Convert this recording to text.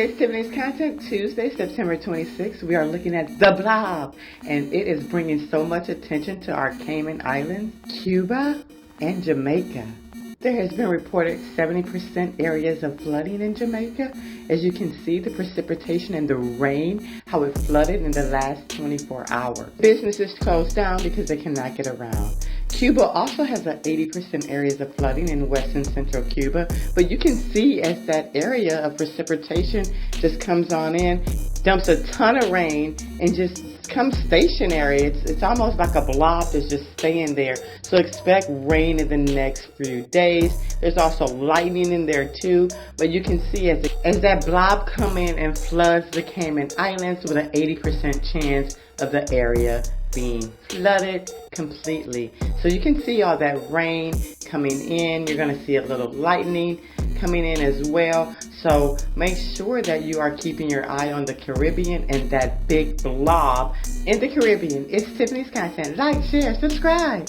It's Tiffanys Content, Tuesday, September 26th. We are looking at the Blob, and it is bringing so much attention to our Cayman Islands, Cuba, and Jamaica. There has been reported 70% areas of flooding in Jamaica. As you can see, the precipitation and the rain, how it flooded in the last 24 hours. Businesses closed down because they cannot get around. Cuba also has 80% areas of flooding in western central Cuba, but you can see as that area of precipitation just comes on in, dumps a ton of rain, and just comes stationary. It's almost like a blob that's just staying there. So expect rain in the next few days. There's also lightning in there too, but you can see as that blob come in and floods the Cayman Islands with an 80% chance of the area being flooded completely. So you can see all that rain coming in. You're going to see a little lightning coming in as well. So make sure that you are keeping your eye on the Caribbean and that big blob in the Caribbean. It's Tiffanys Content. Like, share, subscribe.